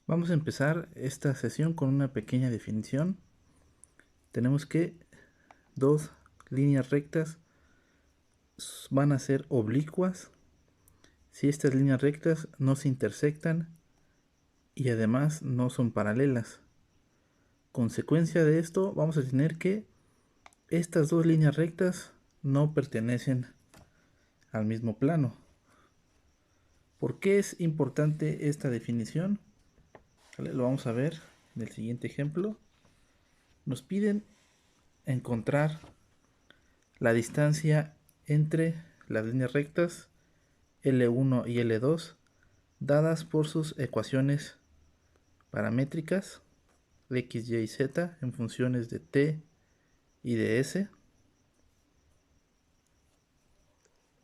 Vamos a empezar esta sesión con una pequeña definición. Tenemos que dos líneas rectas van a ser oblicuas si estas líneas rectas no se intersectan y además no son paralelas. Consecuencia de esto, vamos a tener que estas dos líneas rectas no pertenecen al mismo plano. ¿Por qué es importante esta definición? ¿Vale? Lo vamos a ver en el siguiente ejemplo. Nos piden encontrar la distancia entre las líneas rectas L1 y L2 dadas por sus ecuaciones paramétricas x, y y z en funciones de t y de s.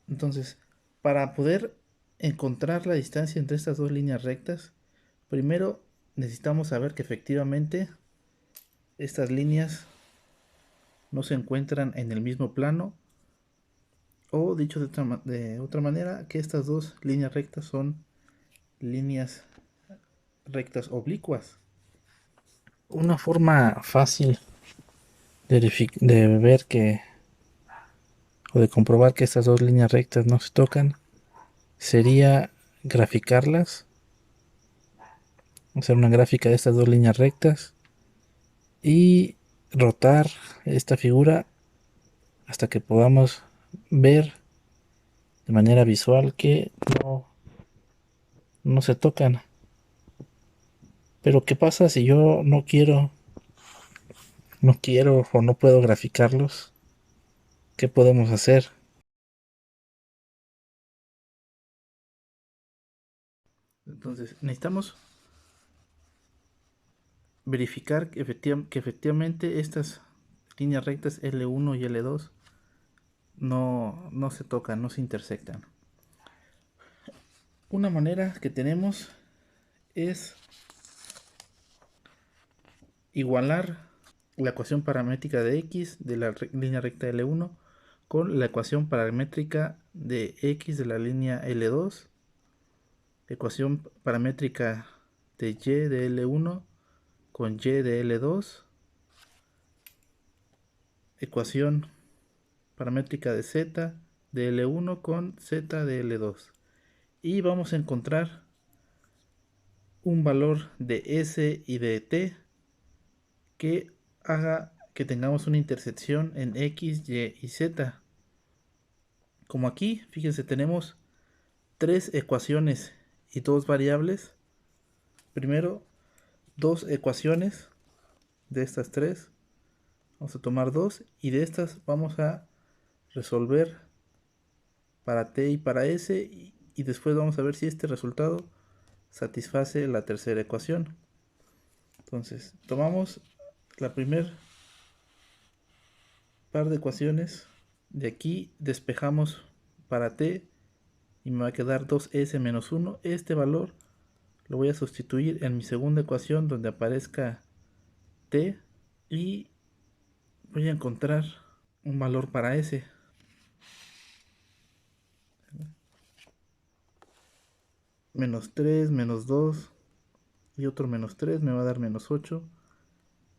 Entonces, para poder encontrar la distancia entre estas dos líneas rectas, primero necesitamos saber que efectivamente estas líneas no se encuentran en el mismo plano, o dicho de otra manera, que estas dos líneas rectas son líneas rectas oblicuas. Una forma fácil de ver que o de comprobar que estas dos líneas rectas no se tocan sería graficarlas, hacer una gráfica de estas dos líneas rectas y rotar esta figura hasta que podamos ver de manera visual que no se tocan. Pero ¿qué pasa si yo no quiero o no puedo graficarlos? ¿Qué podemos hacer? Entonces necesitamos verificar que efectivamente estas líneas rectas L1 y L2 no se tocan, no se intersectan. Una manera que tenemos es igualar la ecuación paramétrica de x de la línea recta L1 con la ecuación paramétrica de x de la línea L2, ecuación paramétrica de y de L1 con y de L2, ecuación paramétrica de z de L1 con z de L2. Y vamos a encontrar un valor de s y de t que haga que tengamos una intersección en x, y y z. Como aquí, fíjense, tenemos tres ecuaciones y dos variables. Primero, dos ecuaciones de estas tres. Vamos a tomar dos y de estas vamos a resolver para t y para s y después vamos a ver si este resultado satisface la tercera ecuación. Entonces, tomamos la primera par de ecuaciones. De aquí despejamos para t y me va a quedar 2s menos 1. Este valor lo voy a sustituir en mi segunda ecuación donde aparezca t y voy a encontrar un valor para s. Menos 3, menos 2 y otro menos 3 me va a dar menos 8.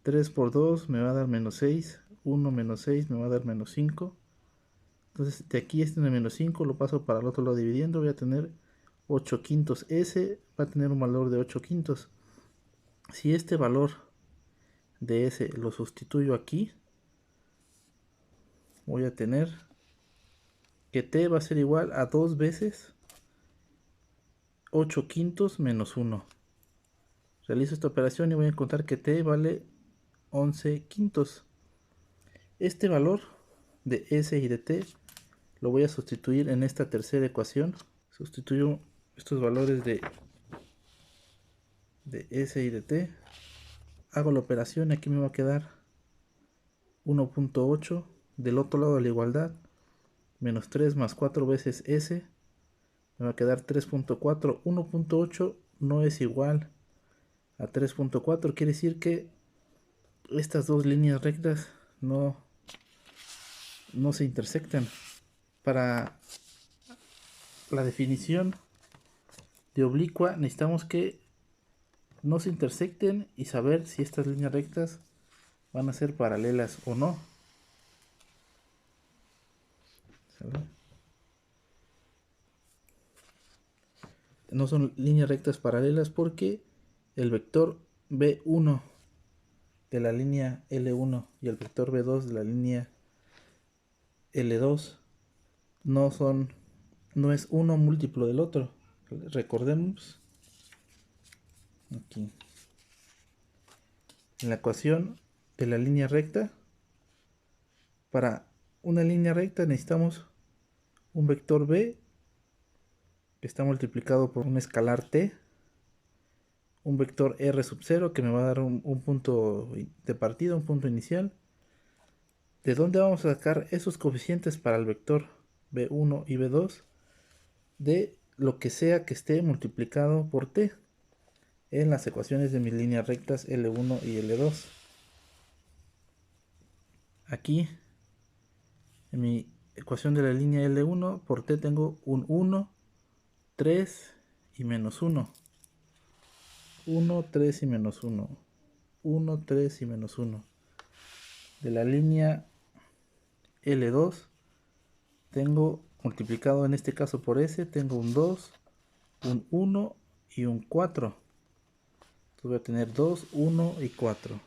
3 por 2 me va a dar menos 6. 1 menos 6 me va a dar menos 5. Entonces de aquí este de menos 5 lo paso para el otro lado dividiendo. Voy a tener 8 quintos. S va a tener un valor de 8 quintos. Si este valor de S lo sustituyo aquí, voy a tener que t va a ser igual a 2 veces 8 quintos menos 1. Realizo esta operación y voy a encontrar que t vale 11 quintos. Este valor de s y de t lo voy a sustituir en esta tercera ecuación. Sustituyo estos valores de s y de t. Hago la operación y aquí me va a quedar 1.8 del otro lado de la igualdad. Menos 3 más 4 veces s. Me va a quedar 3.4. 1.8 no es igual a 3.4. Quiere decir que estas dos líneas rectas no se intersectan. Para la definición de oblicua necesitamos que no se intersecten y saber si estas líneas rectas van a ser paralelas o no. ¿Sale? No son líneas rectas paralelas porque el vector B1 de la línea L1 y el vector B2 de la línea L2 no es uno múltiplo del otro. Recordemos aquí en la ecuación de la línea recta. Para una línea recta necesitamos un vector B que está multiplicado por un escalar t, un vector r sub 0 que me va a dar un punto de partida, un punto inicial. ¿De dónde vamos a sacar esos coeficientes para el vector B1 y B2? De lo que sea que esté multiplicado por t en las ecuaciones de mis líneas rectas L1 y L2. Aquí en mi ecuación de la línea L1 por t tengo un 1, 3 y menos 1. 1, 3 y menos 1. 1, 3 y menos 1. De la línea L2 tengo multiplicado en este caso por S, tengo un 2, un 1 y un 4. Entonces voy a tener 2, 1 y 4.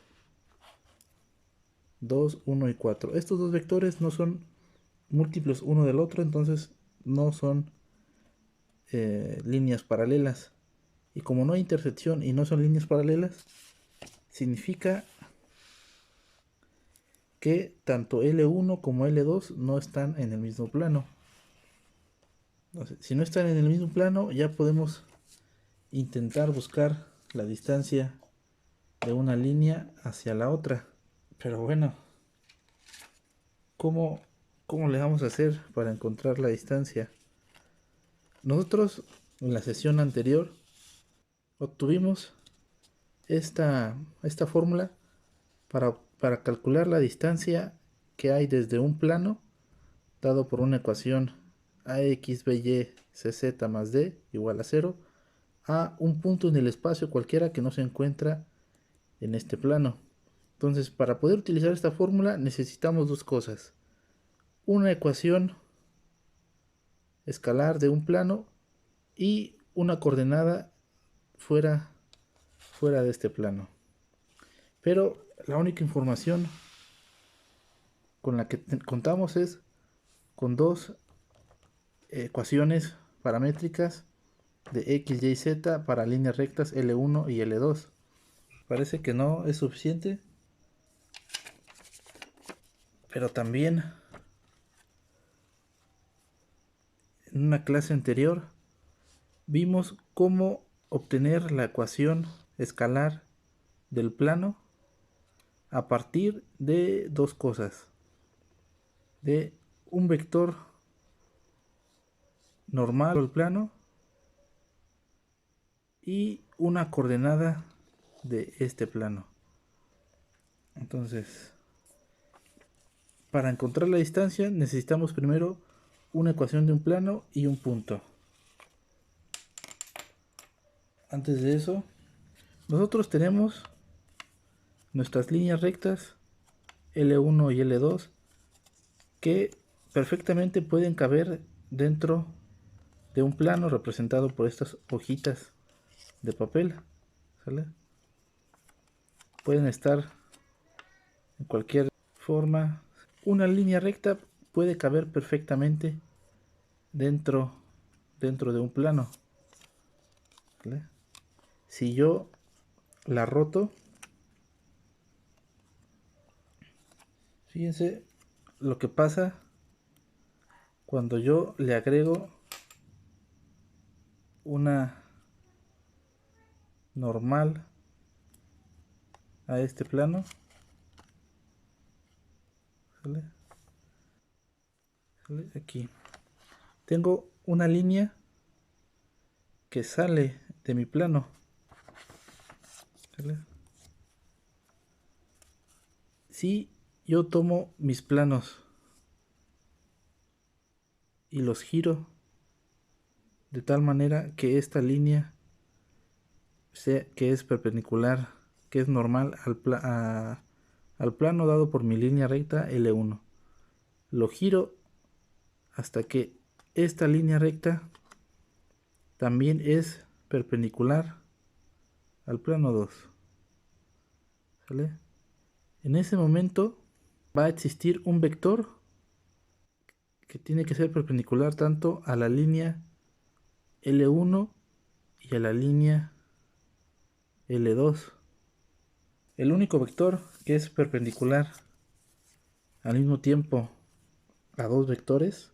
2, 1 y 4. Estos dos vectores no son múltiplos uno del otro, entonces no son líneas paralelas. Y como no hay intersección y no son líneas paralelas, significa que tanto L1 como L2 no están en el mismo plano. Entonces, si no están en el mismo plano, ya podemos intentar buscar la distancia de una línea hacia la otra. Pero bueno, ¿cómo le vamos a hacer para encontrar la distancia? Nosotros en la sesión anterior obtuvimos esta fórmula para calcular la distancia que hay desde un plano dado por una ecuación ax, by, cz más d igual a 0 a un punto en el espacio cualquiera que no se encuentra en este plano. Entonces, para poder utilizar esta fórmula necesitamos dos cosas: una ecuación escalar de un plano y una coordenada fuera de este plano. Pero la única información con la que contamos es con dos ecuaciones paramétricas de x, y, z para líneas rectas L1 y L2. Parece que no es suficiente, pero también en una clase anterior vimos cómo obtener la ecuación escalar del plano a partir de dos cosas: de un vector normal del plano y una coordenada de este plano. Entonces, para encontrar la distancia necesitamos primero una ecuación de un plano y un punto. Antes de eso, nosotros tenemos nuestras líneas rectas L1 y L2 que perfectamente pueden caber dentro de un plano representado por estas hojitas de papel, ¿sale? Pueden estar en cualquier forma. Una línea recta puede caber perfectamente dentro de un plano, ¿vale? Si yo la roto, fíjense lo que pasa cuando yo le agrego una normal a este plano, ¿vale? ¿Vale? Aquí tengo una línea que sale de mi plano, ¿vale? Si yo tomo mis planos y los giro de tal manera que esta línea que es perpendicular, que es normal al plano dado por mi línea recta L1. Lo giro hasta que esta línea recta también es perpendicular al plano 2. ¿Sale? En ese momento va a existir un vector que tiene que ser perpendicular tanto a la línea L1 y a la línea L2. El único vector que es perpendicular al mismo tiempo a dos vectores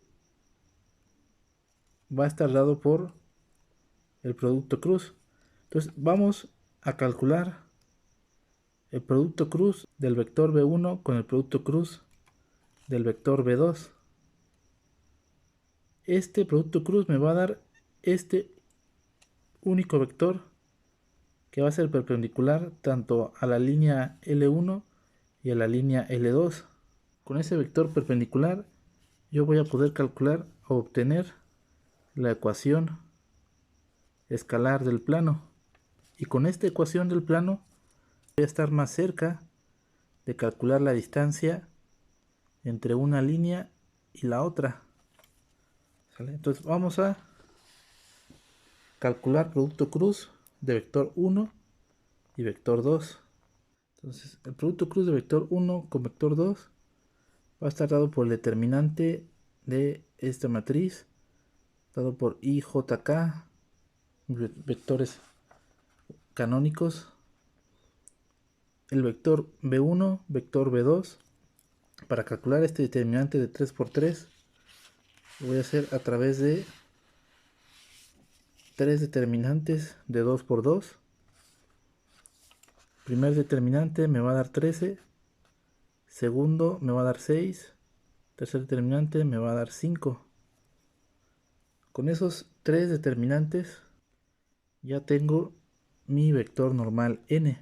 va a estar dado por el producto cruz. Entonces vamos a calcular el producto cruz del vector B1 con el producto cruz del vector B2. Este producto cruz me va a dar este único vector que va a ser perpendicular tanto a la línea L1 y a la línea L2. Con ese vector perpendicular yo voy a poder calcular o obtener la ecuación escalar del plano, y con esta ecuación del plano voy a estar más cerca de calcular la distancia entre una línea y la otra. ¿Sale? Entonces vamos a calcular producto cruz de vector 1 y vector 2. Entonces el producto cruz de vector 1 con vector 2 va a estar dado por el determinante de esta matriz, dado por IJK, vectores canónicos, el vector B1, vector B2. Para calcular este determinante de 3×3 lo voy a hacer a través de tres determinantes de 2×2. Primer determinante me va a dar 13, segundo me va a dar 6, tercer determinante me va a dar 5. Con esos tres determinantes ya tengo mi vector normal n.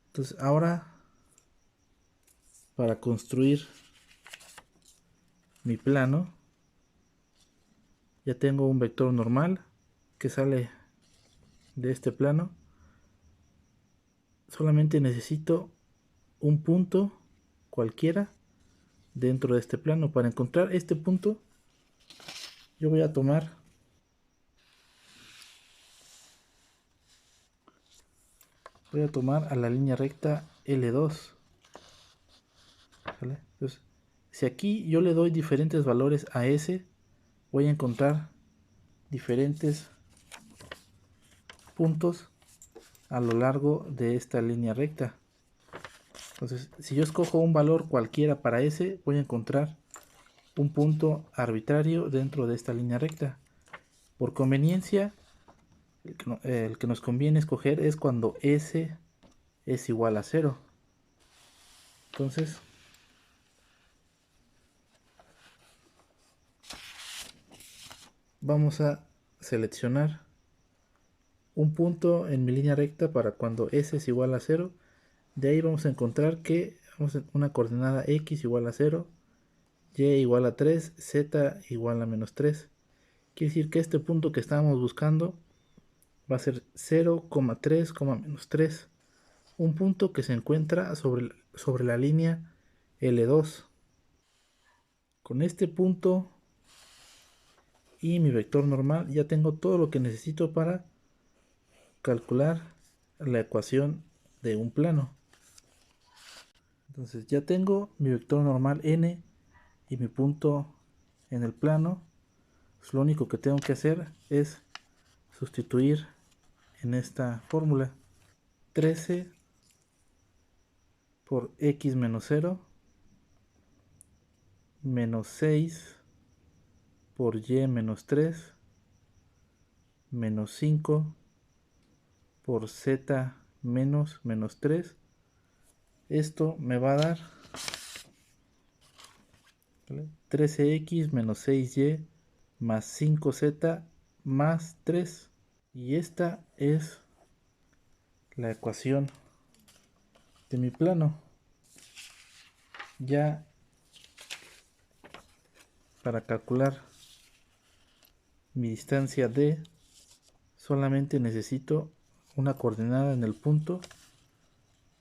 Entonces ahora, para construir mi plano, ya tengo un vector normal que sale de este plano. Solamente necesito un punto cualquiera dentro de este plano. Para encontrar este punto yo voy a tomar a la línea recta L2. ¿Vale? Entonces, si aquí yo le doy diferentes valores a S, voy a encontrar diferentes puntos a lo largo de esta línea recta. Entonces, si yo escojo un valor cualquiera para S, voy a encontrar un punto arbitrario dentro de esta línea recta. Por conveniencia, el que nos conviene escoger es cuando S es igual a 0. Entonces, vamos a seleccionar un punto en mi línea recta para cuando S es igual a 0. De ahí vamos a encontrar que una coordenada X igual a 0, Y igual a 3, Z igual a -3. Quiere decir que este punto que estábamos buscando va a ser 0,3, -3. Un punto que se encuentra sobre la línea L2. Con este punto y mi vector normal ya tengo todo lo que necesito para calcular la ecuación de un plano. Entonces ya tengo mi vector normal n y mi punto en el plano. Pues lo único que tengo que hacer es sustituir en esta fórmula. 13 por x menos 0 menos 6 por y menos 3 menos 5 por z menos -3. Esto me va a dar, ¿vale?, 13x menos 6y más 5z más 3. Y esta es la ecuación de mi plano. Ya para calcular mi distancia D solamente necesito una coordenada en el punto,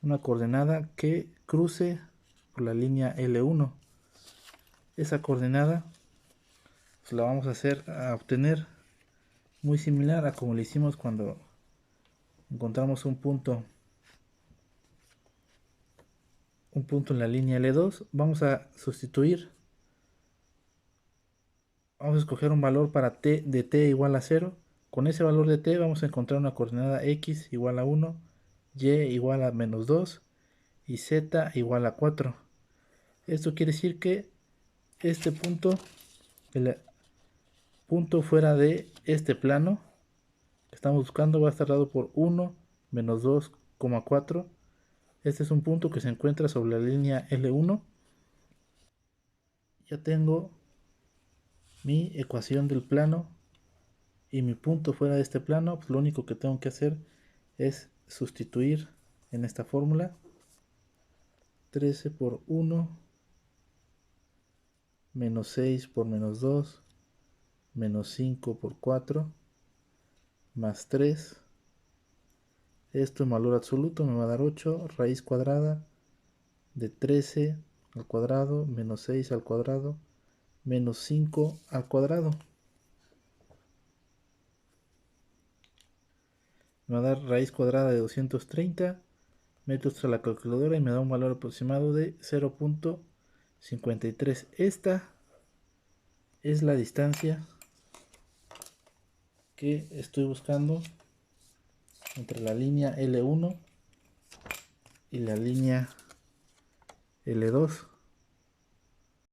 una coordenada que cruce por la línea L1. Esa coordenada pues, la vamos a hacer a obtener muy similar a como le hicimos cuando encontramos un punto en la línea L2. Vamos a sustituir, vamos a escoger un valor para t de t igual a 0. Con ese valor de t vamos a encontrar una coordenada x igual a 1, y igual a menos 2 y z igual a 4. Esto quiere decir que este punto, el punto fuera de este plano que estamos buscando, va a estar dado por 1 menos 2,4. Este es un punto que se encuentra sobre la línea L1. Ya tengo mi ecuación del plano y mi punto fuera de este plano. Pues lo único que tengo que hacer es sustituir en esta fórmula. 13 por 1 menos 6 por menos 2 menos 5 por 4 más 3. Esto en valor absoluto me va a dar 8 raíz cuadrada de 13 al cuadrado menos 6 al cuadrado menos 5 al cuadrado. Me va a dar raíz cuadrada de 230. Meto esto a la calculadora y me da un valor aproximado de 0.53. Esta es la distancia que estoy buscando entre la línea L1 y la línea L2.